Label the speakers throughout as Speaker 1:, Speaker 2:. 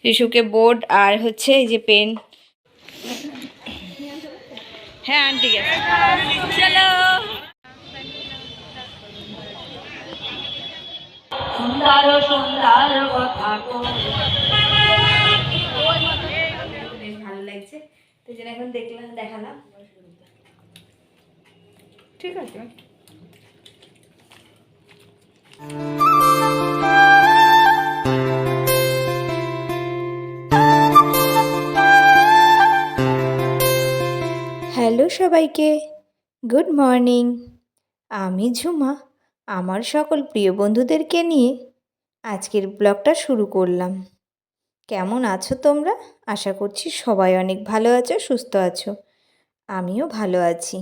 Speaker 1: রিশুকে board আর হচ্ছে এই যে পেন। হ্যাঁ আন্টি গেছে, চলো। সুন্দর সুন্দর কথা বেশ ভালো লাগছে, তো যেন এখন দেখালাম। ঠিক আছে। হ্যালো সবাইকে, গুড মর্নিং। আমি ঝুমা আমার সকল প্রিয় বন্ধুদেরকে নিয়ে আজকের ব্লগটা শুরু করলাম। কেমন আছো তোমরা? আশা করছি সবাই অনেক ভালো আছো, সুস্থ আছো। আমিও ভালো আছি।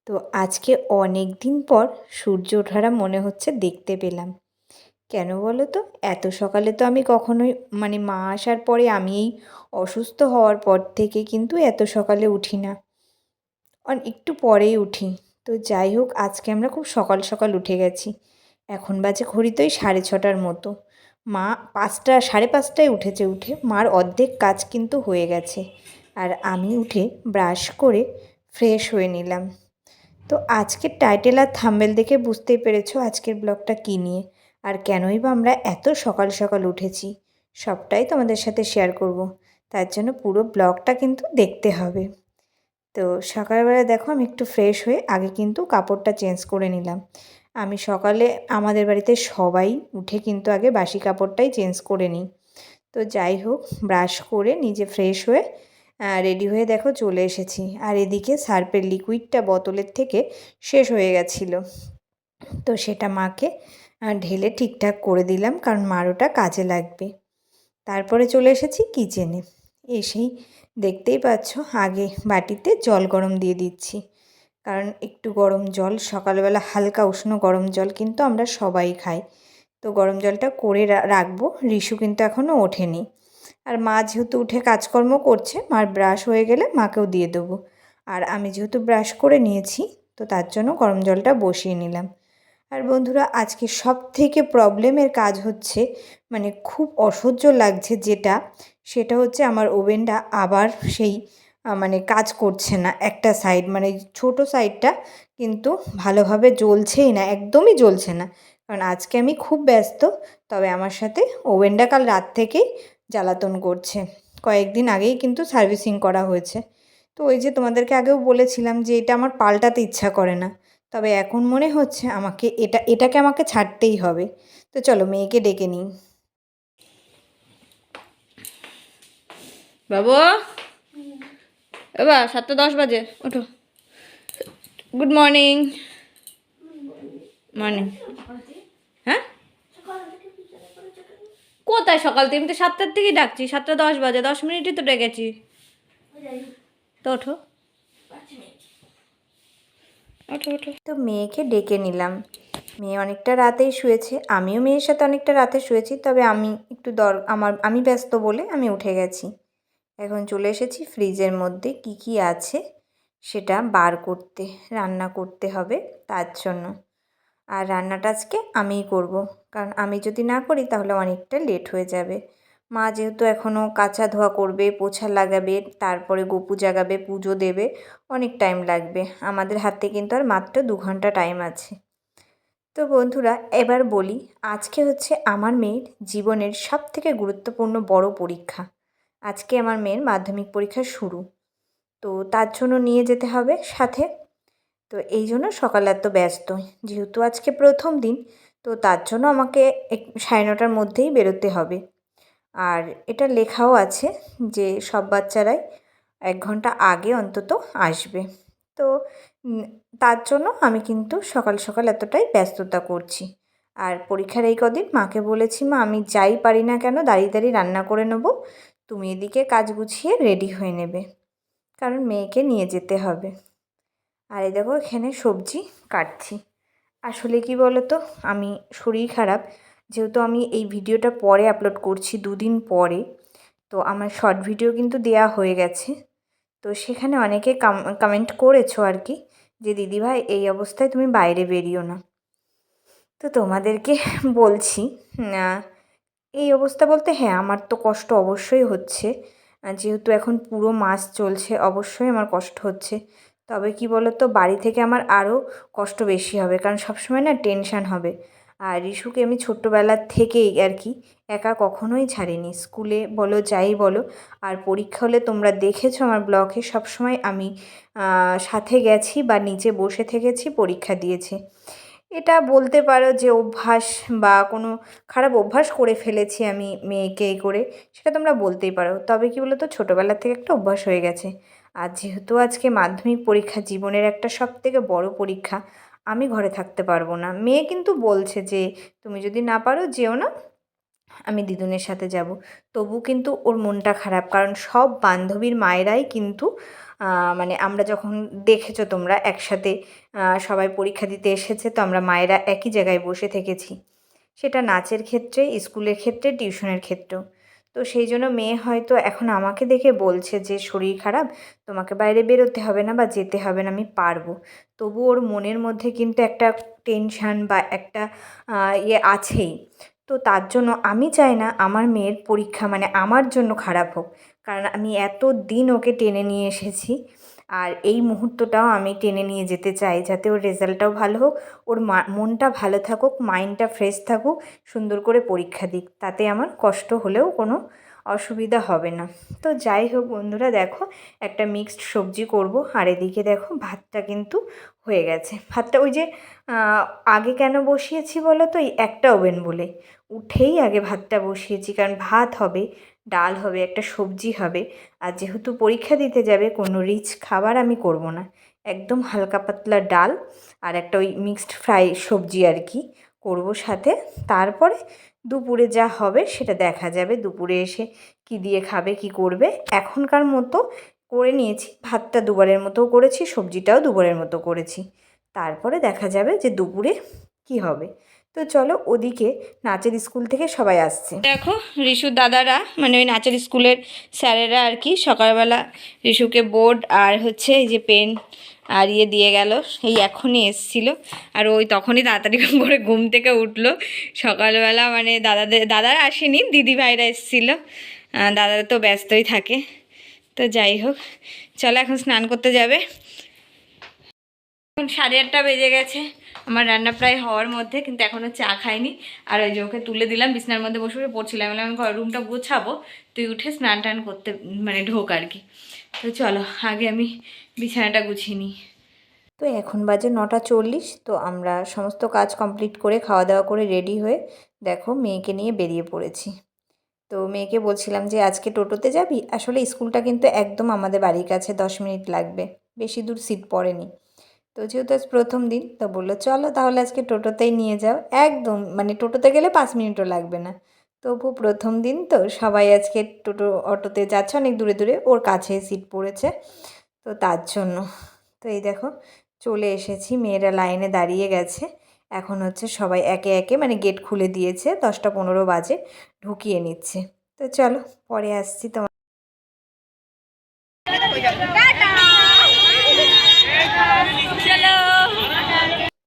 Speaker 1: তো আজকে অনেক দিন পর সূর্য ওঠাটা মনে হচ্ছে দেখতে পেলাম। কেন বলো তো? এত সকালে তো আমি কখনোই মা আসার পরে আমি এই অসুস্থ হওয়ার পর থেকে কিন্তু এত সকালে উঠি না, একটু পরেই উঠি। তো যাই হোক, আজকে আমরা খুব সকাল সকাল উঠে গেছি। এখন বাজে ঘড়িতেই 6:30 মতো। মা 5টা 5:30টায় উঠেছে। উঠে মার অর্ধেক কাজ কিন্তু হয়ে গেছে, আর আমি উঠে ব্রাশ করে ফ্রেশ হয়ে নিলাম। তো আজকের টাইটেল আর থাম্বনেল দেখে বুঝতেই পেরেছো আজকের ব্লগটা কী নিয়ে, আর কেনই বা আমরা এত সকাল সকাল উঠেছি সবটাই তোমাদের সাথে শেয়ার করব। তার জন্য পুরো ব্লগটা কিন্তু দেখতে হবে। তো সকালবেলা দেখো আমি একটু ফ্রেশ হয়ে আগে কিন্তু কাপড়টা চেঞ্জ করে নিলাম। আমি সকালে আমাদের বাড়িতে সবাই উঠে কিন্তু আগে বাসি কাপড়টাই চেঞ্জ করে নিই। তো যাই হোক, ব্রাশ করে নিজে ফ্রেশ হয়ে রেডি হয়ে দেখো চলে এসেছি। আর এদিকে সার্ফের লিকুইডটা বোতলের থেকে শেষ হয়ে গেছিলো, তো সেটা মাকে ঢেলে ঠিকঠাক করে দিলাম, কারণ মার ওটা কাজে লাগবে। তারপরে চলে এসেছি কিচেনে। এসেই দেখতেই পাচ্ছ আগে বাটিতে জল গরম দিয়ে দিচ্ছি, কারণ একটু গরম জল সকালবেলা, হালকা উষ্ণ গরম জল কিন্তু আমরা সবাই খাই। তো গরম জলটা করে রাখবো। রিশু কিন্তু এখনও ওঠেনি, আর মা যেহেতু উঠে কাজকর্ম করছে, মার ব্রাশ হয়ে গেলে মাকেও দিয়ে দেবো। আর আমি যেহেতু ব্রাশ করে নিয়েছি, তো তার জন্য গরম জলটা বসিয়ে নিলাম। আর বন্ধুরা, আজকে সবথেকে প্রবলেমের কাজ হচ্ছে, খুব অসহ্য লাগছে যেটা, সেটা হচ্ছে আমার ওভেনটা আবার সেই কাজ করছে না। একটা সাইড ছোট সাইডটা কিন্তু ভালোভাবে জ্বলছেই না, একদমই জ্বলছে না। কারণ আজকে আমি খুব ব্যস্ত, তবে আমার সাথে ওভেনটা কাল রাত থেকেই জ্বালাতন করছে। কয়েকদিন আগেই কিন্তু সার্ভিসিং করা হয়েছে। তো ওই যে তোমাদেরকে আগেও বলেছিলাম যে এটা আমার পাল্টাতে ইচ্ছা করে না, তবে এখন মনে হচ্ছে এটাকে আমাকে ছাড়তেই হবে। তো চলো মেয়েকে ডেকে নিই। বাবু, এবার 7:10 বাজে, ওঠো। Good morning. মর্নিং। হ্যাঁ, কোথায় সকাল থেকে? আমি তো 7টার থেকেই ডাকছি, 7:10 বাজে, 10 মিনিটই তো ডেকেছি। তো ওঠো, ওঠো ওঠো। তো মেয়েকে ডেকে নিলাম। মেয়ে অনেকটা রাতেই শুয়েছে, আমিও মেয়ের সাথে অনেকটা রাতে শুয়েছি, তবে আমি একটু আমি ব্যস্ত বলে আমি উঠে গেছি। এখন চলে এসেছি ফ্রিজের মধ্যে কি কি আছে সেটা বার করতে, রান্না করতে হবে তার জন্য। আর রান্নাটা আজকে আমিই করব, কারণ আমি যদি না করি তাহলে অনেকটা লেট হয়ে যাবে। মা যেহেতু এখনও কাচা ধোয়া করবে, পোছা লাগাবে, তারপরে গোপু জাগাবে, পুজো দেবে, অনেক টাইম লাগবে। আমাদের হাতে কিন্তু আর মাত্র 2 ঘন্টা টাইম আছে। তো বন্ধুরা, এবার বলি, আজকে হচ্ছে আমার মেয়ের জীবনের সবথেকে গুরুত্বপূর্ণ বড় পরীক্ষা। আজকে আমার মেয়ের মাধ্যমিক পরীক্ষা শুরু, তো তার জন্য নিয়ে যেতে হবে সাথে। তো এই জন্য সকালে এত ব্যস্ত, যেহেতু আজকে প্রথম দিন, তো তার জন্য আমাকে 9:30টার মধ্যেই বেরোতে হবে। আর এটা লেখাও আছে যে সব বাচ্চারাই 1 ঘন্টা আগে অন্তত আসবে। তো তার জন্য আমি কিন্তু সকাল সকাল এতটাই ব্যস্ততা করছি। আর পরীক্ষার এই কদিন মাকে বলেছি, মা আমি যাই পারি না কেন দাঁড়িয়ে দাঁড়িয়ে রান্না করে নেবো, তুমি এদিকে কাজ গুছিয়ে রেডি হয়ে নেবে, কারণ মেয়েকে নিয়ে যেতে হবে। আর এই দেখো এখানে সবজি কাটছি। আসলে কি বলো তো, আমি শরীর খারাপ, যেহেতু আমি এই ভিডিওটা পরে আপলোড করছি, 2 দিন পরে, তো আমার শর্ট ভিডিও কিন্তু দেয়া হয়ে গেছে। তো সেখানে অনেকে কমেন্ট করেছো আর কি, যে দিদিভাই এই অবস্থায় তুমি বাইরে বেরিও না। তো তোমাদেরকে বলছি, এই অবস্থা বলতে হ্যাঁ, আমার তো কষ্ট অবশ্যই হচ্ছে। যেহেতু এখন পুরো মাস চলছে, অবশ্যই আমার কষ্ট হচ্ছে। তবে কি বলো তো, বাড়ি থেকে আমার আরও কষ্ট বেশি হবে, কারণ সবসময় না টেনশান হবে। আর রিশুকে আমি ছোট্টবেলার থেকেই আর কি একা কখনোই ছাড়িনি, স্কুলে বলো যাই বলো। আর পরীক্ষা হলে তোমরা দেখেছো আমার ব্লগে সবসময় আমি সাথে গেছি বা নিচে বসে থেকেছি, পরীক্ষা দিয়েছি। এটা বলতে পারো যে অভ্যাস বা কোনো খারাপ অভ্যাস করে ফেলেছি আমি মেয়েকে এই করে, সেটা তোমরা বলতেই পারো। তবে কি বলো তো, ছোটোবেলা থেকে একটা অভ্যাস হয়ে গেছে। আর যেহেতু আজকে মাধ্যমিক পরীক্ষা, জীবনের একটা সবথেকে বড় পরীক্ষা, আমি ঘরে থাকতে পারবো না। মেয়ে কিন্তু বলছে যে তুমি যদি না পারো যেও না, আমি দিদুনের সাথে যাব। তবু কিন্তু ওর মনটা খারাপ, কারণ সব বান্ধবীর মায়েরাই কিন্তু মানে আমরা যখন দেখেছো তোমরা একসাথে সবাই পরীক্ষা দিতে এসেছে, তো আমরা মায়েরা একই জায়গায় বসে থেকেছি। সেটা নাচের ক্ষেত্রে, স্কুলের ক্ষেত্রে, টিউশনের ক্ষেত্রেও। তো সেই জন্য মেয়ে হয়তো এখন আমাকে দেখে বলছে যে শরীর খারাপ, তোমাকে বাইরে বেরোতে হবে না বা যেতে হবে না, আমি পারবো। তবু ওর মনের মধ্যে কিন্তু একটা টেনশান বা একটা ইয়ে আছেই। তো তার জন্য আমি চাই না আমার মেয়ের পরীক্ষা মানে আমার জন্য খারাপ হোক, কারণ আমি এত দিন ওকে টেনে নিয়ে এসেছি। আর এই মুহূর্তটাও আমি টেনে নিয়ে যেতে চাই, যাতে ওর রেজাল্টটাও ভালো হোক, ওর মনটা ভালো থাকুক, মাইন্ডটা ফ্রেশ থাকুক, সুন্দর করে পরীক্ষা দিক, তাতে আমার কষ্ট হলেও কোনো অসুবিধা হবে না। তো যাই হোক বন্ধুরা, দেখো একটা মিক্সড সবজি করব, আর এদিকে দেখো ভাতটা কিন্তু হয়ে গেছে। ভাতটা ওই যে আগে কেন বসিয়েছি বলো তো, এই একটা ওভেন বলে উঠেই আগে ভাতটা বসিয়েছি, কারণ ভাত হবে, ডাল হবে, একটা সবজি হবে। আর যেহেতু পরীক্ষা দিতে যাবে, কোনো রিচ খাবার আমি করব না, একদম হালকা পাতলা ডাল আর একটা ওই মিক্সড ফ্রাই সবজি আর কি করব সাথে। তারপরে দুপুরে যা হবে সেটা দেখা যাবে, দুপুরে এসে কি দিয়ে খাবে কি করবে। এখনকার মতো করে নিয়েছি, ভাতটা দুবারের মতো করেছি, সবজিটাও দুবারের মতো করেছি। তারপরে দেখা যাবে যে দুপুরে কি হবে। তো চলো, ওদিকে নাচের স্কুল থেকে সবাই আসছে। দেখো রিশুর দাদারা, মানে ওই নাচের স্কুলের স্যারেরা আর কি সকালবেলা রিশুকে বোর্ড আর হচ্ছে এই যে পেন আর ইয়ে দিয়ে গেল, এই এখনই এসছিল। আর ওই তখনই তাড়াতাড়ি করে ঘুম থেকে উঠলো সকালবেলা, মানে দাদারা আসেনি, দিদি ভাইরা এসেছিল, দাদারা তো ব্যস্তই থাকে। তো যাই হোক, চলো এখন স্নান করতে যাবে। এখন 8:30 বেজে গেছে, আমার রান্না প্রায় হওয়ার মধ্যে, কিন্তু এখনও চা খাইনি। আর ওই যে ওকে তুলে দিলাম, বিছনার মধ্যে বসে বসে পড়ছিলাম, আমি ঘর রুমটা গোছাবো, তুই উঠে স্নান টান করতে মানে ঢোক আর কি। তো চলো আগে আমি বিছানাটা গুছিয়ে নিই। তো এখন বাজে 9:40, তো আমরা সমস্ত কাজ কমপ্লিট করে খাওয়া দাওয়া করে রেডি হয়ে দেখো মেয়েকে নিয়ে বেরিয়ে পড়েছি। তো মেয়েকে বলছিলাম যে আজকে টোটোতে যাবি, আসলে স্কুলটা কিন্তু একদম আমাদের বাড়ির কাছে, 10 মিনিট লাগবে, বেশি দূর সিট পড়েনি। তো যেহেতু আজ প্রথম দিন, তো বললো চলো তাহলে আজকে টোটোতেই নিয়ে যাও, একদম মানে টোটোতে গেলে 5 মিনিটও লাগবে না। তবু প্রথম দিন তো সবাই আজকে টোটো অটোতে যাচ্ছে, অনেক দূরে দূরে, ওর কাছে সিট পড়েছে, তো তার জন্য। তো এই দেখো চলে এসেছি, মেয়েরা লাইনে দাঁড়িয়ে গেছে। এখন হচ্ছে সবাই একে একে মানে গেট খুলে দিয়েছে, 10টা 15 বাজে, ঢুকিয়ে নিচ্ছে। তো চলো পরে আসছি তোমার।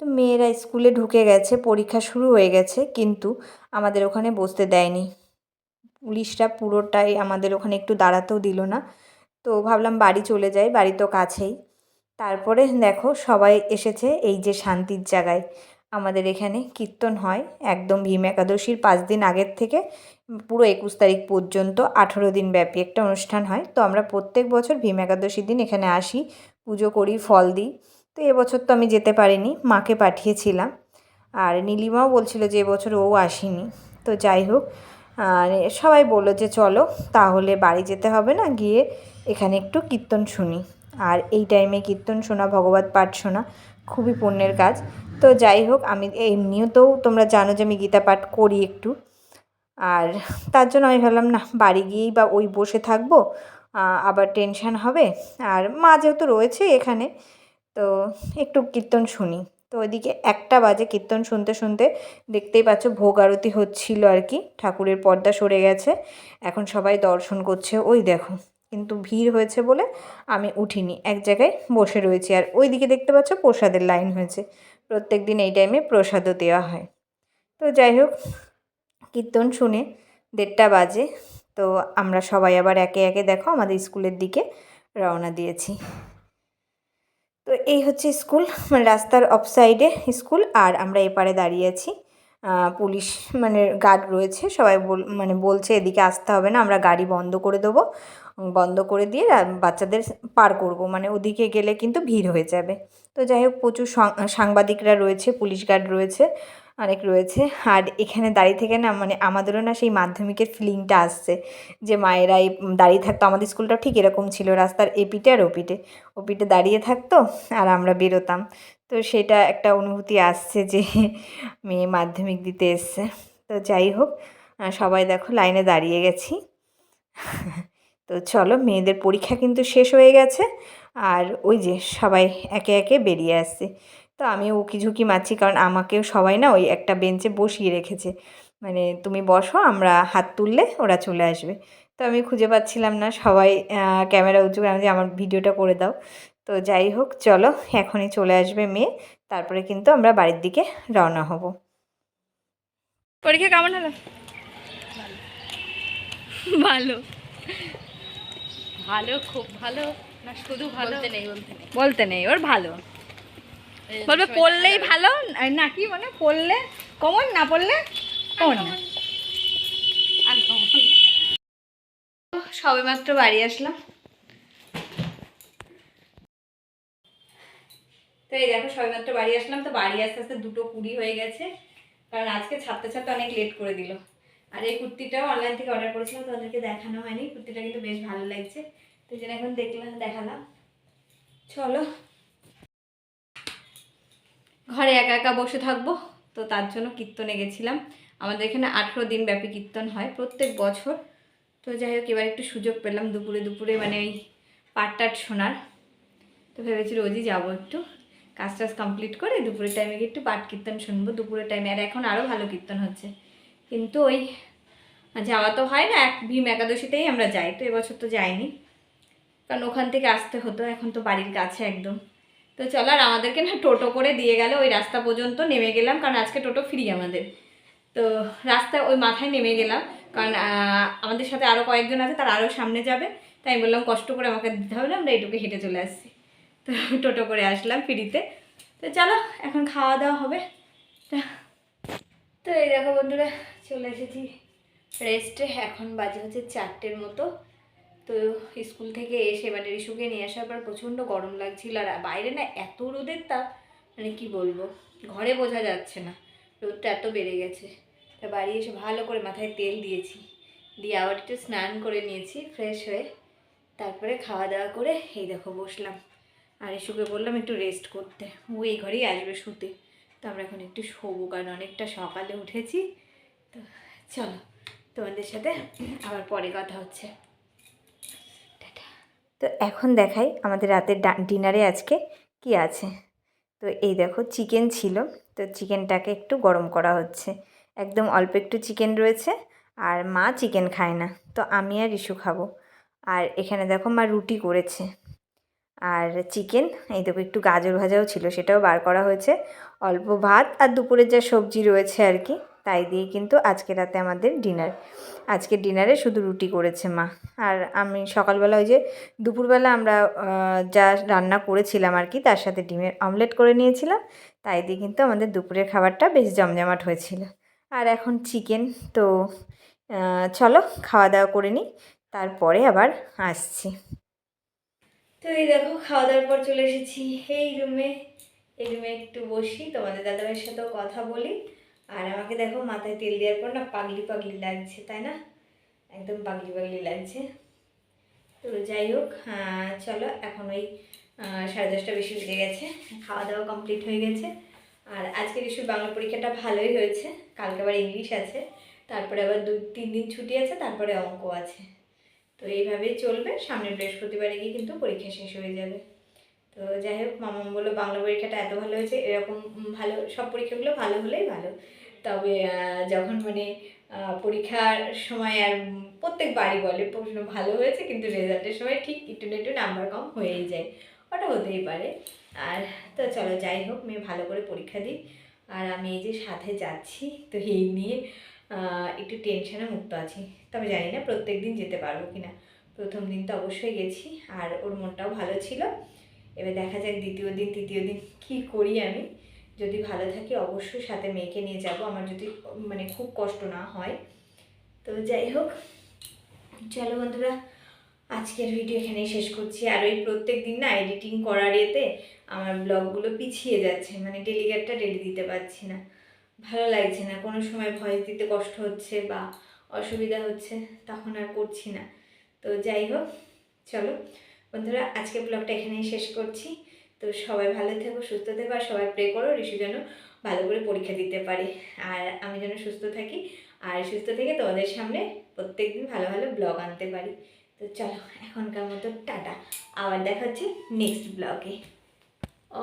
Speaker 1: তো মেয়েরা স্কুলে ঢুকে গেছে, পরীক্ষা শুরু হয়ে গেছে, কিন্তু আমাদের ওখানে বসতে দেয়নি, পুলিশরা পুরোটাই আমাদের ওখানে একটু দাঁড়াতেও দিল না। তো ভাবলাম বাড়ি চলে যাই, বাড়ি তো কাছেই। তারপরে দেখো সবাই এসেছে এই যে শান্তির জায়গায়, আমাদের এখানে কীর্তন হয় একদম ভীম একাদশীর 5 দিন আগের থেকে পুরো 21 তারিখ পর্যন্ত 18 দিন ব্যাপী একটা অনুষ্ঠান হয়। তো আমরা প্রত্যেক বছর ভীম একাদশীর দিন এখানে আসি, পুজো করি, ফল দিই। তো এবছর তো আমি যেতে পারিনি, মাকে পাঠিয়েছিলাম। আর নীলিমাও বলছিল যে এবছর ও আসেনি। তো যাই হোক, সবাই বললো যে চলো তাহলে বাড়ি যেতে হবে না, গিয়ে এখানে একটু কীর্তন শুনি। আর এই টাইমে কীর্তন শোনা, ভগবত পাঠ শোনা খুবই পুণ্যের কাজ। তো যাই হোক, আমি এমনিও তো তোমরা জানো যে আমি গীতা পাঠ করি একটু, আর তার জন্য আমি ভাবলাম না বাড়ি গিয়েই বা ওই বসে থাকবো, আবার টেনশান হবে। আর মা যেহেতু রয়েছে এখানে, তো একটু কীর্তন শুনি। তো ওইদিকে 1টা বাজে, কীর্তন শুনতে শুনতে দেখতেই পাচ্ছ ভোগ আরতি হচ্ছিল আর কি, ঠাকুরের পর্দা সরে গেছে, এখন সবাই দর্শন করছে ওই দেখো। কিন্তু ভিড় হয়েছে বলে আমি উঠিনি, এক জায়গায় বসে রয়েছি। আর ওইদিকে দেখতে পাচ্ছ প্রসাদের লাইন হয়েছে, প্রত্যেক দিন এই টাইমে প্রসাদও দেওয়া হয়। তো যাই হোক, কীর্তন শুনে 1:30 বাজে। তো আমরা সবাই আবার একে একে দেখো আমাদের স্কুলের দিকে রওনা দিয়েছি। তো এই হচ্ছে স্কুল, মানে রাস্তার অফ সাইডে স্কুল, আর আমরা এপারে দাঁড়িয়ে আছি। পুলিশ মানে গার্ড রয়েছে, সবাই বলছে এদিকে আসতে হবে না, আমরা গাড়ি বন্ধ করে দেবো, বন্ধ করে দিয়ে বাচ্চাদের পার করব, মানে ওদিকে গেলে কিন্তু ভিড় হয়ে যাবে। তো যাই হোক, প্রচুর সাংবাদিকরা রয়েছে, পুলিশ গার্ড রয়েছে, অনেক রয়েছে। আর এখানে দাঁড়িয়ে থেকে না, মানে আমাদেরও না সেই মাধ্যমিকের ফিলিংটা আসছে, যে মায়েরা এই দাঁড়িয়ে থাকতো। আমাদের স্কুলটাও ঠিক এরকম ছিল, রাস্তার এপিঠে আর ওপিঠে দাঁড়িয়ে থাকতো আর আমরা বেরোতাম। তো সেটা একটা অনুভূতি আসছে যে মেয়ে মাধ্যমিক দিতে এসছে। তো যাই হোক, সবাই দেখো লাইনে দাঁড়িয়ে গেছি। তো চলো, মেয়েদের পরীক্ষা কিন্তু শেষ হয়ে গেছে, আর ওই যে সবাই একে একে বেরিয়ে আসছে। তো আমিও উকিঝুঁকি মারছি, কারণ আমাকেও সবাই না ওই একটা বেঞ্চে বসিয়ে রেখেছে, মানে তুমি বসো, আমরা হাত তুললে ওরা চলে আসবে। তো আমি খুঁজে পাচ্ছিলাম না, সবাই ক্যামেরা উঁচু করে যে আমার ভিডিওটা করে দাও। তো যাই হোক, চলো, এখনই চলে আসবে মেয়ে, তারপরে কিন্তু আমরা বাড়ির দিকে রওনা হব। পরীক্ষা কেমন হলো? ভালো,
Speaker 2: ভালো, খুব ভালো না, শুধু ভালো
Speaker 1: বলতে নেই ওর ভালো, বলবে পড়লেই ভালো নাকি, মানে পড়লে কমন, না পড়লে কমন না। সবেমাত্র বাড়ি আসলাম। তো এই দেখো, সবেমাত্র বাড়ি আসলাম। তো বাড়ি আস্তে আস্তে 2:20 হয়ে গেছে, কারণ আজকে ছাড়তে ছাড়তে অনেক লেট করে দিল। আর এই কুর্তিটাও অনলাইন থেকে অর্ডার করেছিলাম, তো ওদেরকে দেখানো হয়নি। কুর্তিটা কিন্তু বেশ ভালো লাগছে, তো যেটা এখন দেখালাম। চলো, ঘরে একা একা বসে থাকবো, তো তার জন্য কীর্তনে গেছিলাম। আমাদের এখানে 18 দিন ব্যাপী কীর্তন হয় প্রত্যেক বছর। তো যাই হোক, এবার একটু সুযোগ পেলাম দুপুরে মানে ওই পাঠ শোনার। তো ভেবেছি রোজই যাবো, একটু কাজ টাজ কমপ্লিট করে দুপুরের টাইমে গিয়ে একটু পাঠ কীর্তন শুনবো দুপুরের টাইমে। আর এখন আরও ভালো কীর্তন হচ্ছে, কিন্তু ওই যাওয়া তো হয় না, ভীম একাদশীতেই আমরা যাই। তো এবছর তো যাইনি, কারণ ওখান থেকে আসতে হতো, এখন তো বাড়ির কাছে একদম। তো চলো, আর আমাদেরকে না টোটো করে দিয়ে গেল ওই রাস্তা পর্যন্ত, নেমে গেলাম, কারণ আজকে টোটো ফ্রি আমাদের। তো রাস্তায় ওই মাথায় নেমে গেলাম, কারণ আমাদের সাথে আরও কয়েকজন আছে, তারা আরও সামনে যাবে। তাই আমি বললাম কষ্ট করে আমাকে দিতে হবে না, আমরা এইটুকু হেঁটে চলে আসছি। তো টোটো করে আসলাম ফ্রিতে। তো চলো, এখন খাওয়া দাওয়া হবে। তো এই দেখো বন্ধুরা, চলে এসেছি রেস্টে। এখন বাজে হচ্ছে 4টের মতো। তো স্কুল থেকে এসে মানে রিশুকে নিয়ে আসার পর প্রচণ্ড গরম লাগছিল, আর বাইরে না এত রোদের তাপ, মানে কি বলবো, ঘরে বোঝা যাচ্ছে না, রোদটা এত বেড়ে গেছে। তা বাড়ি এসে ভালো করে মাথায় তেল দিয়েছি, দিয়ে আবার একটু স্নান করে নিয়েছি ফ্রেশ হয়ে, তারপরে খাওয়া দাওয়া করে এই দেখো বসলাম। আর রিশুকে বললাম একটু রেস্ট করতে, ও এই ঘরেই আসবে শুতে। তো আমরা এখন একটু শোবো, কারণ অনেকটা সকালে উঠেছি। তো চলো, তোমাদের সাথে আবার পরে কথা হচ্ছে। তো এখন দেখাই আমাদের রাতের ডিনারে আজকে কি আছে। তো এই দেখো, চিকেন ছিল, তো চিকেনটাকে একটু গরম করা হচ্ছে। একদম অল্প একটু চিকেন রয়েছে, আর মা চিকেন খায় না, তো আমি আর রিশু খাবো। আর এখানে দেখো মা রুটি করেছে, আর চিকেন, এই দেখো একটু গাজর ভাজাও ছিল, সেটাও বার করা হয়েছে। অল্প ভাত আর দুপুরের যা সবজি রয়েছে আর কি, তাই দিয়ে কিন্তু আজকে রাতে আমাদের ডিনার। আজকে ডিনারে শুধু রুটি করেছে মা। আর আমি সকালবেলা ওই যে দুপুরবেলা আমরা যা রান্না করেছিলাম আর কি, তার সাথে ডিমের অমলেট করে নিয়েছিলাম, তাই দিয়ে কিন্তু আমাদের দুপুরের খাবারটা বেশ জমজমাট হয়েছিল। আর এখন চিকেন। তো চলো খাওয়া দাওয়া করে নিই, তারপরে আবার আসছি। তো এই দেখো, খাওয়া দাওয়ার পর চলে এসেছি এই রুমে। এই রুমে একটু বসি, তোমাদের দাদাভাইয়ের সাথেও কথা বলি। আর আমাকে দেখো মাথায় তেল দেওয়ার পর না পাগলি পাগলি লাগছে, তাই না? একদম পাগলি পাগলি লাগছে। তো যাই হোক, চলো, এখন ওই 10:30 বেশি বেজে গেছে, খাওয়া দাওয়া কমপ্লিট হয়ে গেছে। আর আজকের ইস্যু বাংলা পরীক্ষাটা ভালোই হয়েছে, কালকে আবার ইংলিশ আছে, তারপরে আবার 2-3 দিন ছুটি আছে, তারপরে অঙ্ক আছে। তো এইভাবেই চলবে, সামনের বৃহস্পতিবারে গিয়ে কিন্তু পরীক্ষা শেষ হয়ে যাবে। তো যাই হোক, মামাম বললো বাংলা পরীক্ষাটা এত ভালো হয়েছে, এরকম ভালো সব পরীক্ষাগুলো ভালো হলেই ভালো। তবে যখন মানে পরীক্ষার সময় আর প্রত্যেকবারই বলে প্রশ্ন ভালো হয়েছে, কিন্তু রেজাল্টের সময় ঠিক একটু না একটু নাম্বার কম হয়েই যায়, ওটা হতেই পারে। আর তো চলো, যাই হোক, মেয়ে ভালো করে পরীক্ষা দিই। আর আমি এই যে সাথে যাচ্ছি, তো এই নিয়ে একটু টেনশনে মুক্ত আছি। তবে জানি না প্রত্যেক দিন যেতে পারবো কি না। প্রথম দিন তো অবশ্যই গেছি, আর ওর মনটাও ভালো ছিল। এবার দেখা যাক দ্বিতীয় দিন তৃতীয় দিন কী করি আমি। যদি ভালো থাকি অবশ্যই সাথে মেয়েকে নিয়ে যাব, আমার যদি মানে খুব কষ্ট না হয়। তো যাই হোক, চলো বন্ধুরা, আজকের ভিডিও এখানেই শেষ করছি। আর ওই প্রত্যেক দিন না এডিটিং করার এতে আমার ব্লগগুলো পিছিয়ে যাচ্ছে, মানে ডেলিগেটটা ডেলি দিতে পারছি না, ভালো লাগছে না। কোনো সময় ভয়েস দিতে কষ্ট হচ্ছে বা অসুবিধা হচ্ছে, তখন আর করছি না। তো যাই হোক, চলো বন্ধুরা, আজকের ব্লগটা এখানেই শেষ করছি। তো সবাই ভালো থেকো, সুস্থ থেকো, আর সবাই প্রে করো ঋষু যেন ভালো করে পরীক্ষা দিতে পারে, আর আমি যেন সুস্থ থাকি, আর সুস্থ থেকে তোমাদের সামনে প্রত্যেকদিন ভালো ভালো ব্লগ আনতে পারি। তো চলো এখনকার মতো টাটা, আবার দেখা হচ্ছে নেক্সট ব্লগে। ও